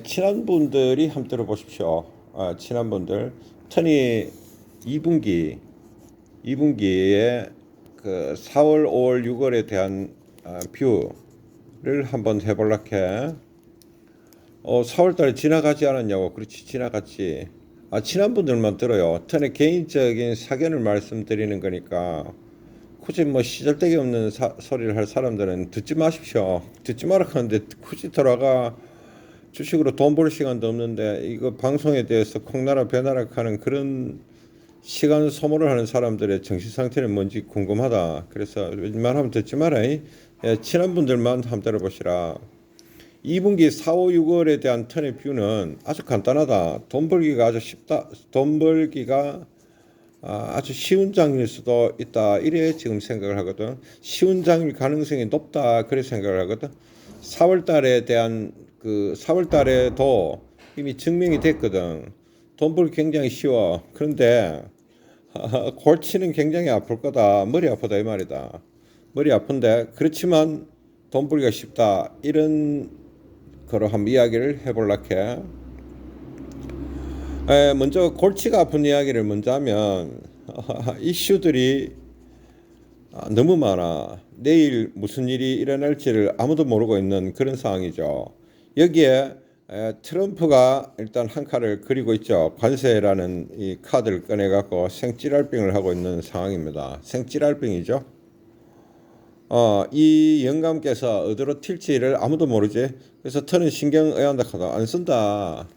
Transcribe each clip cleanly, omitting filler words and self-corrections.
친한 분들이 한번 들어보십시오. 친한 분들. 터니 2분기에 그 4월, 5월, 6월에 대한 뷰를 한번 해볼락 해. 4월 달에 지나가지 않았냐고. 그렇지, 지나갔지. 친한 분들만 들어요. 터니 개인적인 사견을 말씀드리는 거니까 굳이 뭐 시잘데기 없는 소리를 할 사람들은 듣지 마십시오. 듣지 마라 하는데 굳이 들어가 주식으로 돈 벌 시간도 없는데 이거 방송에 대해서 콩나라 배나라 하는 그런 시간 소모를 하는 사람들의 정신 상태는 뭔지 궁금하다. 그래서 웬만하면 듣지 마라. 친한 분들만 한번 들어보시라. 2분기 4, 5, 6월에 대한 턴의 뷰는 아주 간단하다. 돈 벌기가 아주 쉽다. 돈 벌기가 아주 쉬운 장일 수도 있다. 이래 지금 생각을 하거든. 쉬운 장일 가능성이 높다. 그래 생각을 하거든. 4월 달에 대한 4월 달에도 이미 증명이 됐거든. 돈 벌기 굉장히 쉬워. 그런데 골치는 굉장히 아플 거다. 머리 아프다 이 말이다. 머리 아픈데 그렇지만 돈 벌기가 쉽다. 이런 거로 한번 이야기를 해볼락 해. 먼저 골치가 아픈 이야기를 먼저 하면 이슈들이 너무 많아. 내일 무슨 일이 일어날지를 아무도 모르고 있는 그런 상황이죠. 여기에 트럼프가 일단 한 칼을 그리고 있죠. 관세라는 이 카드를 꺼내갖고 생찌랄병을 하고 있는 상황입니다. 생찌랄병이죠. 이 영감께서 어디로 튈지를 아무도 모르지. 그래서 터는 신경 의한다 하다 안 쓴다.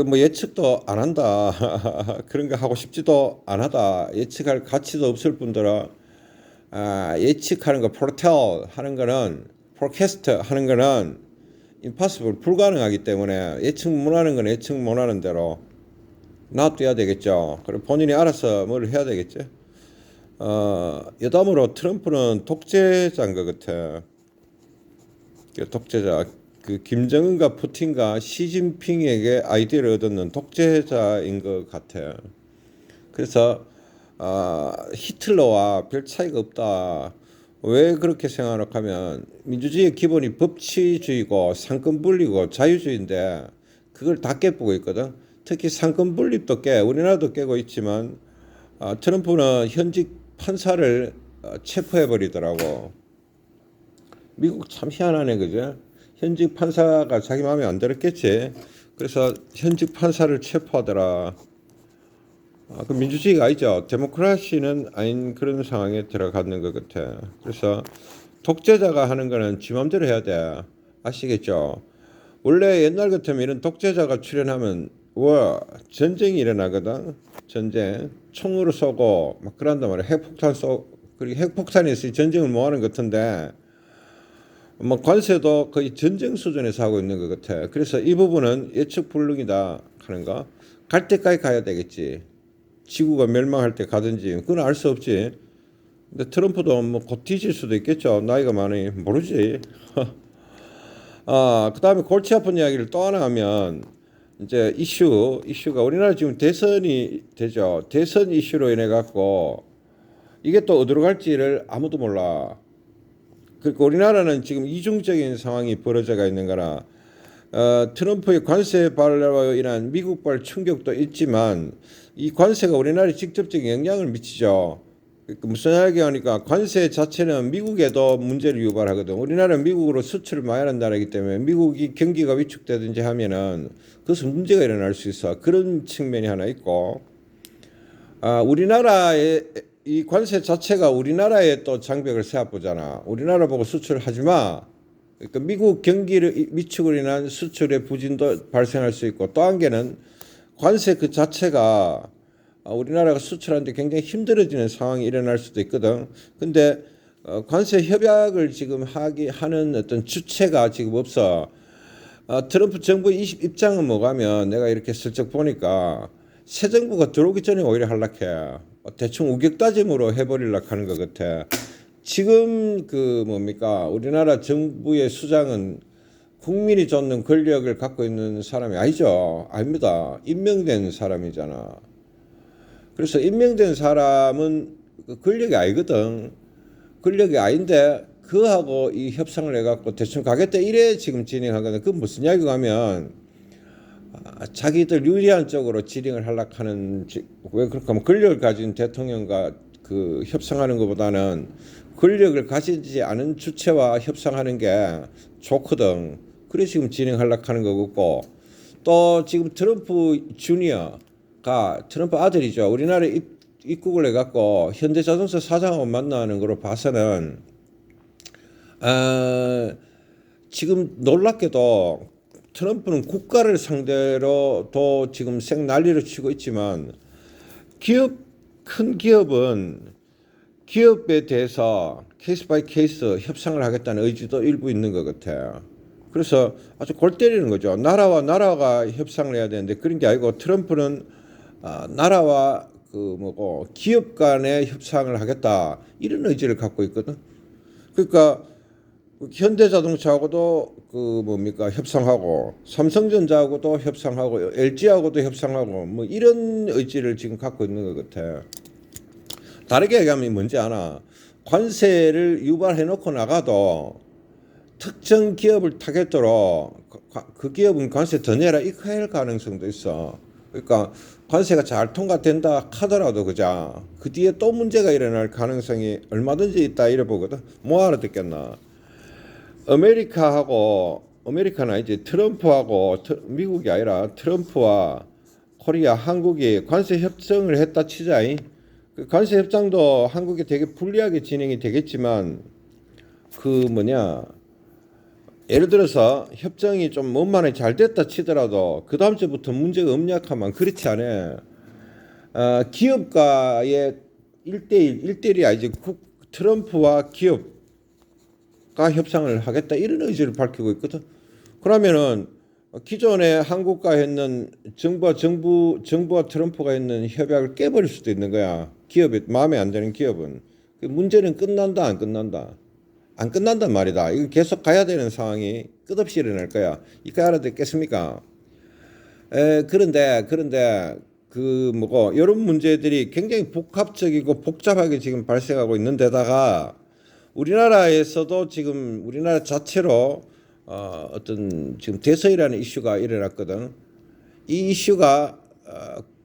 뭐 예측도 안 한다. 그런 거 하고 싶지도 안 하다. 예측할 가치도 없을 뿐더러 예측하는 거 foretell 하는 거는 forecast 하는 거는 impossible 불가능하기 때문에 예측 못하는 건 예측 못하는 대로 놔둬야 되겠죠. 그리고 본인이 알아서 뭘 해야 되겠죠. 여담으로 트럼프는 독재자인 것 같아. 독재자. 김정은과 푸틴과 시진핑에게 아이디어를 얻는 독재자인 것 같아. 그래서 히틀러와 별 차이가 없다. 왜 그렇게 생각하면 민주주의의 기본이 법치주의고 상권분리고 자유주의인데 그걸 다 깨보고 있거든. 특히 상권분립도 우리나라도 깨고 있지만 트럼프는 현직 판사를 체포해버리더라고. 미국 참 희한하네, 그죠? 현직 판사가 자기 마음에 안 들었겠지. 그래서 현직 판사를 체포하더라. 그 민주주의가 아니죠. 데모크라시는 아닌 그런 상황에 들어가는 것 같아. 그래서 독재자가 하는 거는 지 맘대로 해야 돼. 아시겠죠? 원래 옛날 같으면 이런 독재자가 출연하면 전쟁이 일어나거든. 전쟁. 총으로 쏘고 막 그런단 말이야. 핵폭탄 그리고 핵폭탄이 있으니 전쟁을 뭐 하는 것 같은데 뭐 관세도 거의 전쟁 수준에서 하고 있는 것 같아. 그래서 이 부분은 예측 불능이다 하는 거. 갈 때까지 가야 되겠지. 지구가 멸망할 때 가든지 그건 알 수 없지. 근데 트럼프도 뭐 곧 뒤질 수도 있겠죠. 나이가 많으니 모르지. 그 다음에 골치 아픈 이야기를 또 하나 하면 이제 이슈가 우리나라 지금 대선이 되죠. 대선 이슈로 인해 갖고 이게 또 어디로 갈지를 아무도 몰라. 그러니까 우리나라는 지금 이중적인 상황이 벌어져가 있는 거라 트럼프의 관세 발로 인한 미국발 충격도 있지만 이 관세가 우리나라에 직접적인 영향을 미치죠. 그러니까 무슨 이야기 하니까 관세 자체는 미국에도 문제를 유발하거든. 우리나라는 미국으로 수출을 많이 하는 나라이기 때문에 미국이 경기가 위축되든지 하면은 그것은 문제가 일어날 수 있어. 그런 측면이 하나 있고 우리나라의 이 관세 자체가 우리나라에 또 장벽을 세워보잖아. 우리나라 보고 수출하지 마. 그러니까 미국 경기를 위축으로 인한 수출의 부진도 발생할 수 있고 또 한 개는 관세 그 자체가 우리나라가 수출하는데 굉장히 힘들어지는 상황이 일어날 수도 있거든. 근데 관세 협약을 지금 하는 어떤 주체가 지금 없어. 트럼프 정부의 입장은 뭐가면 내가 이렇게 슬쩍 보니까 새 정부가 들어오기 전에 오히려 한락해. 대충 우격다짐으로 해버리려고 하는 것 같아. 지금 우리나라 정부의 수장은 국민이 줬는 권력을 갖고 있는 사람이 아니죠. 아닙니다. 임명된 사람이잖아. 그래서 임명된 사람은 권력이 아니거든. 권력이 아닌데 그하고 이 협상을 해갖고 대충 가겠다 이래 지금 진행하거든. 그 무슨 이야기가 하면 자기들 유리한 쪽으로 진행을 하려고 하는 왜 그렇게 하면 권력을 가진 대통령과 그 협상하는 것보다는 권력을 가지지 않은 주체와 협상하는 게 좋거든. 그래 지금 진행하려고 하는 거고 또 지금 트럼프 주니어가 트럼프 아들이죠. 우리나라에 입국을 해갖고 현대자동차 사장하고 만나는 거로 봐서는 지금 놀랍게도 트럼프는 국가를 상대로 또 지금 생 난리를 치고 있지만 큰 기업은 기업에 대해서 케이스 바이 케이스 협상을 하겠다는 의지도 일부 있는 것 같아요. 그래서 아주 골 때리는 거죠. 나라와 나라가 협상을 해야 되는데 그런 게 아니고 트럼프는 나라와 그 뭐고 기업 간의 협상을 하겠다 이런 의지를 갖고 있거든. 그러니까 현대자동차하고도 그 뭡니까 협상하고 삼성전자하고도 협상하고 LG하고도 협상하고 뭐 이런 의지를 지금 갖고 있는 것 같아. 다르게 얘기하면 뭔지 아나? 관세를 유발해 놓고 나가도 특정 기업을 타겟으로 그 기업은 관세 더 내라 이렇게 할 가능성도 있어. 그러니까 관세가 잘 통과된다 하더라도 그자 그 뒤에 또 문제가 일어날 가능성이 얼마든지 있다 이래 보거든. 뭐 알아듣겠나? 아메리카는 아니지 트럼프하고 미국이 아니라 트럼프와 코리아 한국이 관세 협정을 했다 치자이. 그 관세 협상도 한국이 되게 불리하게 진행이 되겠지만 그 뭐냐 예를 들어서 협정이 좀 원만하게 잘 됐다 치더라도 그 다음 주부터 문제가 없냐하면 그렇지 않아. 기업가의 1대1이 아니지 트럼프와 기업가 협상을 하겠다 이런 의지를 밝히고 있거든. 그러면은 기존에 한국과 했는 정부와 트럼프가 했는 협약을 깨버릴 수도 있는 거야. 기업이 마음에 안 드는 기업은. 문제는 끝난다 안 끝난다. 안 끝난단 말이다. 이거 계속 가야 되는 상황이 끝없이 일어날 거야. 이거 알아듣겠습니까? 그런데 그 뭐고 이런 문제들이 굉장히 복합적이고 복잡하게 지금 발생하고 있는 데다가 우리나라에서도 지금 우리나라 자체로 어떤 지금 대서이라는 이슈가 일어났거든. 이 이슈가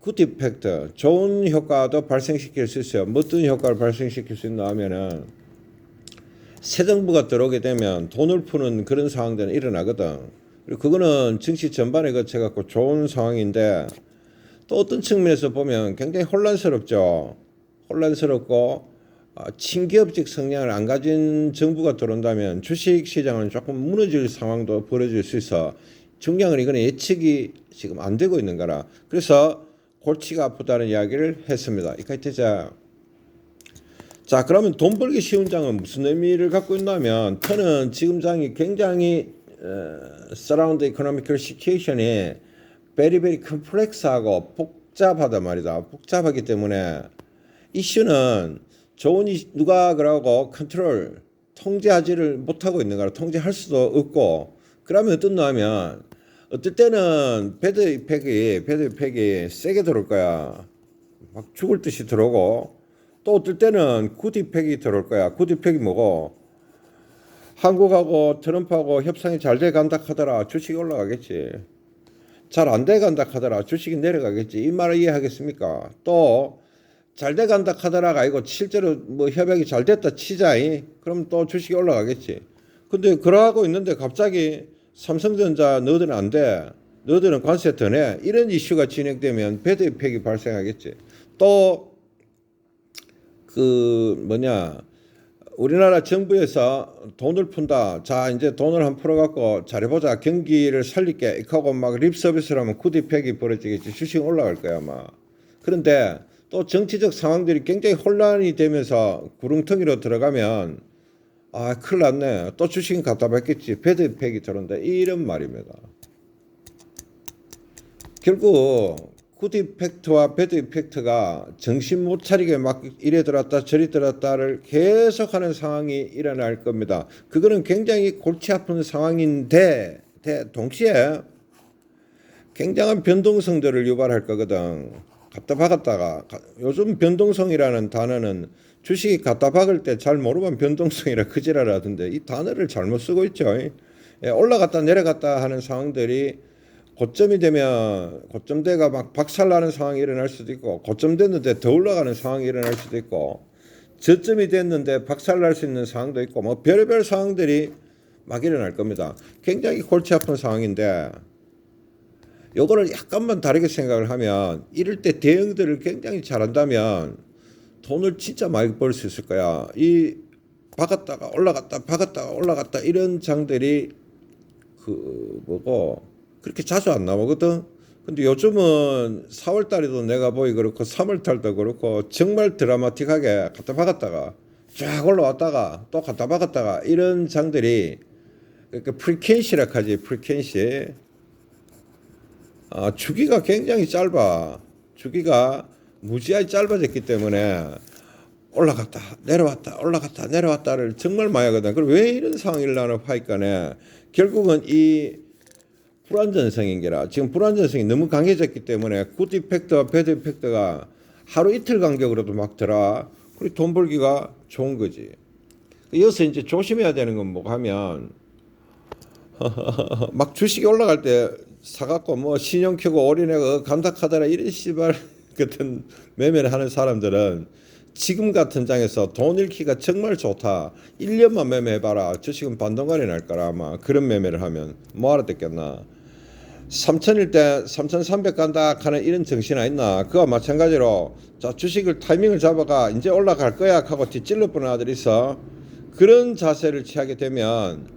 굿 이펙트, 좋은 효과도 발생시킬 수 있어요. 어떤 효과를 발생시킬 수 있나 하면은 새 정부가 들어오게 되면 돈을 푸는 그런 상황들은 일어나거든. 그리고 그거는 정치 전반에 거쳐갖고 좋은 상황인데 또 어떤 측면에서 보면 굉장히 혼란스럽죠. 혼란스럽고 친기업적 성향을 안 가진 정부가 들어온다면 주식시장은 조금 무너질 상황도 벌어질 수 있어. 중요한 건 이거는 예측이 지금 안 되고 있는 거라. 그래서 골치가 아프다는 이야기를 했습니다. 이까지 자, 그러면 돈 벌기 쉬운 장은 무슨 의미를 갖고 있냐면 저는 지금 장이 굉장히 surround economical situation이 very complex하고 복잡하단 말이다. 복잡하기 때문에 이슈는 좋은 누가 그러고 컨트롤 통제하지를 못하고 있는 거라. 통제할 수도 없고 그러면 어떤 놈하면 어떨 때는 배드 이펙이 세게 들어올 거야. 막 죽을 듯이 들어오고 또 어떨 때는 굿 이펙이 들어올 거야. 굿 이펙이 뭐고 한국하고 트럼프하고 협상이 잘 돼 간다 하더라. 주식이 올라가겠지. 잘 안 돼 간다 하더라. 주식이 내려가겠지. 이 말을 이해하겠습니까? 또 잘 돼 간다 하더라가 아니고 실제로 뭐 협약이 잘 됐다 치자이. 그럼 또 주식이 올라가겠지. 근데 그러고 있는데 갑자기 삼성전자 너희들은 안 돼. 너희들은 관세 더 내. 이런 이슈가 진행되면 배드 이펙이 발생하겠지. 또 그 뭐냐 우리나라 정부에서 돈을 푼다. 자 이제 돈을 한 풀어갖고 잘해보자. 경기를 살릴게. 이렇게 하고 막 립서비스를 하면 굿 이펙이 벌어지겠지. 주식 올라갈 거야 아마. 그런데 또 정치적 상황들이 굉장히 혼란이 되면서 구렁텅이로 들어가면 큰일 났네. 또 주식은 갖다 받겠지. 배드 이펙이 들어온다. 이런 말입니다. 결국 굿 이펙트와 배드 이펙트가 정신 못 차리게 막 이래 들었다 저리 들었다를 계속하는 상황이 일어날 겁니다. 그거는 굉장히 골치 아픈 상황인데 동시에 굉장한 변동성들을 유발할 거거든. 갖다 박았다가 요즘 변동성이라는 단어는 주식이 갖다 박을 때 잘 모르면 변동성이라 그지랄하던데 이 단어를 잘못 쓰고 있죠. 예, 올라갔다 내려갔다 하는 상황들이 고점이 되면 고점대가 막 박살나는 상황이 일어날 수도 있고, 고점 됐는데 더 올라가는 상황이 일어날 수도 있고, 저점이 됐는데 박살날 수 있는 상황도 있고, 뭐 별의별 상황들이 막 일어날 겁니다. 굉장히 골치 아픈 상황인데, 요거를 약간만 다르게 생각을 하면, 이럴 때 대응들을 굉장히 잘한다면 돈을 진짜 많이 벌 수 있을 거야. 이 박았다가 올라갔다 박았다가 올라갔다 이런 장들이 그 뭐고 그렇게 자주 안 나오거든. 근데 요즘은 4월 달에도 내가 보기 그렇고 3월 달도 그렇고 정말 드라마틱하게 갔다 박았다가 쫙 올라왔다가 또 갔다 박았다가 이런 장들이, 그러니까 프리켄시라 하지. 프리켄시. 주기가 굉장히 짧아. 주기가 무지하게 짧아졌기 때문에 올라갔다 내려왔다 올라갔다 내려왔다를 정말 많이 하거든. 그럼 왜 이런 상황이 일어나나 하니까네 결국은 이 불안전성인 게라, 지금 불안전성이 너무 강해졌기 때문에 굿 이펙트와 배드 이펙트가 하루 이틀 간격으로도 막 들어. 그리고 돈 벌기가 좋은 거지. 여기서 이제 조심해야 되는 건 뭐 하면 막 주식이 올라갈 때 사갖고 뭐 신용 켜고 올인해고 감닥하더라 이런 씨발 같은 매매를 하는 사람들은 지금 같은 장에서 돈 잃기가 정말 좋다. 1년만 매매해봐라. 주식은 반동간이 날 거라. 아마 그런 매매를 하면 뭐 알아듣겠나. 3천일 때 3,300 간다 하는 이런 정신 있나. 그와 마찬가지로 자 주식을 타이밍을 잡아가 이제 올라갈 거야 하고 뒷질러 보는 아들이 있어. 그런 자세를 취하게 되면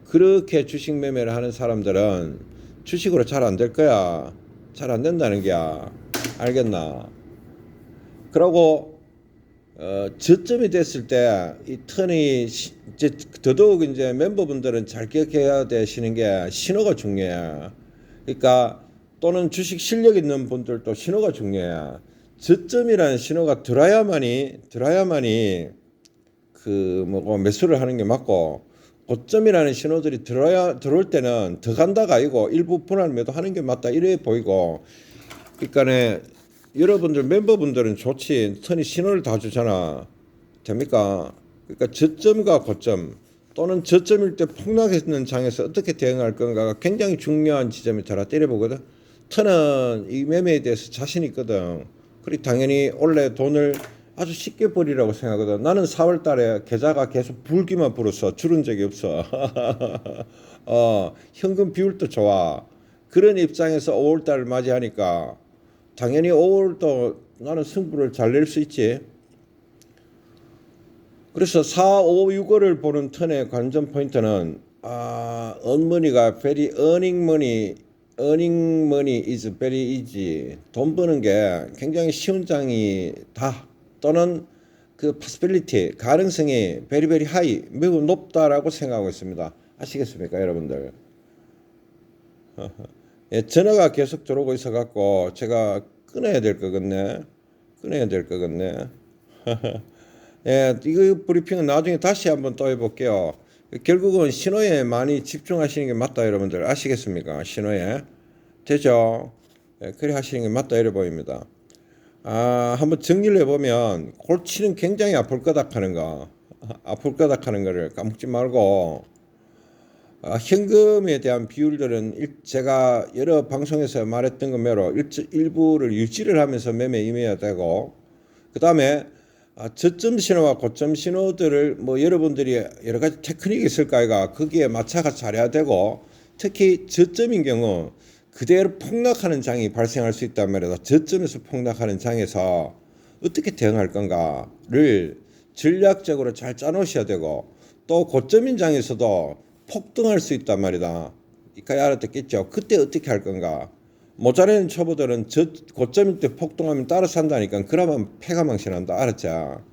그렇게 주식 매매를 하는 사람들은 주식으로 잘 안 될 거야. 잘 안 된다는 게야. 알겠나. 그러고 저점이 됐을 때 이 턴이 이제 더더욱 이제 멤버분들은 잘 기억해야 되시는 게 신호가 중요해. 그러니까 또는 주식 실력 있는 분들도 신호가 중요해. 저점이라는 신호가 들어야만이 그 뭐고 매수를 하는 게 맞고, 고점이라는 신호들이 들어올 때는 더 간다가 아니고 일부 분할 매도하는 게 맞다 이래 보이고. 그러니까네 여러분들 멤버분들은 좋지. 선이 신호를 다 주잖아. 됩니까? 그러니까 저점과 고점 또는 저점일 때 폭락했는 장에서 어떻게 대응할 건가가 굉장히 중요한 지점에 달아 때려보거든. 터는 이 매매에 대해서 자신 있거든. 그리고 당연히 원래 돈을 아주 쉽게 벌이라고 생각하거든. 나는 4월 달에 계좌가 계속 불기만 불었어. 줄은 적이 없어. 현금 비율도 좋아. 그런 입장에서 5월 달을 맞이하니까 당연히 5월도 나는 승부를 잘 낼 수 있지. 그래서 4, 5, 6월을 보는 턴의 관전 포인트는 earnmoney가 very earning money is very easy. 돈 버는 게 굉장히 쉬운 장이다. 또는 그 possibility 가능성이 very very high 매우 높다라고 생각하고 있습니다. 아시겠습니까, 여러분들? 예, 전화가 계속 들어오고 있어 갖고 제가 끊어야 될 것 같네. 예, 이거 브리핑은 나중에 다시 한번 또 해볼게요. 결국은 신호에 많이 집중하시는 게 맞다, 여러분들. 아시겠습니까? 신호에. 되죠? 예, 그래 하시는 게 맞다, 이래 보입니다. 한번 정리를 해보면, 골치는 굉장히 아플 거다 하는 거. 아플 거다 하는 거를 까먹지 말고, 현금에 대한 비율들은 제가 여러 방송에서 말했던 것매로 일부를 유지를 하면서 매매 임해야 되고, 그 다음에 저점 신호와 고점 신호들을 뭐 여러분들이 여러 가지 테크닉이 있을까 이가 거기에 맞춰가 잘해야 되고, 특히 저점인 경우 그대로 폭락하는 장이 발생할 수 있단 말이다. 저점에서 폭락하는 장에서 어떻게 대응할 건가를 전략적으로 잘 짜놓으셔야 되고, 또 고점인 장에서도 폭등할 수 있단 말이다. 이까지 알아듣겠죠? 그때 어떻게 할 건가? 모자라는 초보들은 고점일 때 폭등하면 따라 산다니까. 그러면 패가 망신한다. 알았죠?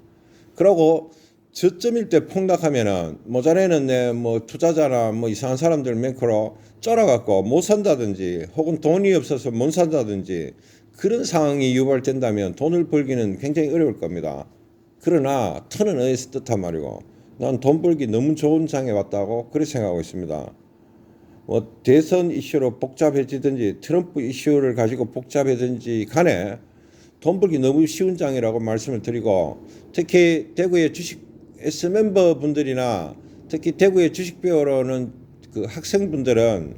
그러고 저점일 때 폭락하면은 모자라는 내 뭐 투자자나 뭐 이상한 사람들 맹크로 쫄아갖고 못 산다든지 혹은 돈이 없어서 못 산다든지 그런 상황이 유발된다면 돈을 벌기는 굉장히 어려울 겁니다. 그러나 턴은 어디서 뜻한 말이고, 난 돈 벌기 너무 좋은 장에 왔다고 그렇게 생각하고 있습니다. 뭐 대선 이슈로 복잡해지든지 트럼프 이슈를 가지고 복잡해지든지 간에 돈 벌기 너무 쉬운 장이라고 말씀을 드리고, 특히 대구의 주식 S멤버 분들이나 특히 대구의 주식 배우러는 그 학생분들은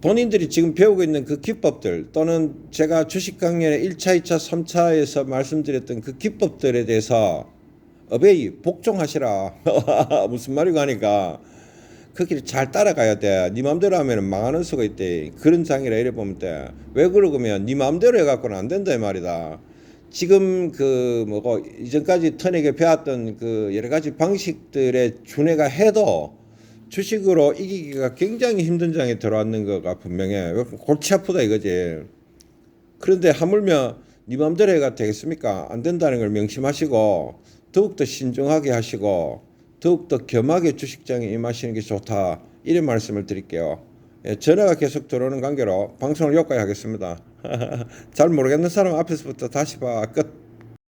본인들이 지금 배우고 있는 그 기법들, 또는 제가 주식 강연의 1차, 2차, 3차에서 말씀드렸던 그 기법들에 대해서 어베이 복종하시라. 무슨 말이고 하니까 그 길을 잘 따라가야 돼. 네 맘대로 하면 망하는 수가 있대. 그런 장이라 이래 보면 돼. 왜 그러면 네 맘대로 해갖고는 안 된다 이 말이다. 지금 그 뭐고 이전까지 터에게 배웠던 그 여러 가지 방식들에 준해가 해도 주식으로 이기기가 굉장히 힘든 장에 들어왔는 거가 분명해. 골치 아프다 이거지. 그런데 하물며 네 맘대로 해가 되겠습니까? 안 된다는 걸 명심하시고 더욱더 신중하게 하시고 더욱더 겸하게 주식장에 임하시는 게 좋다. 이런 말씀을 드릴게요. 예, 전화가 계속 들어오는 관계로 방송을 여기까지 하겠습니다. 잘 모르겠는 사람 앞에서부터 다시 봐. 끝.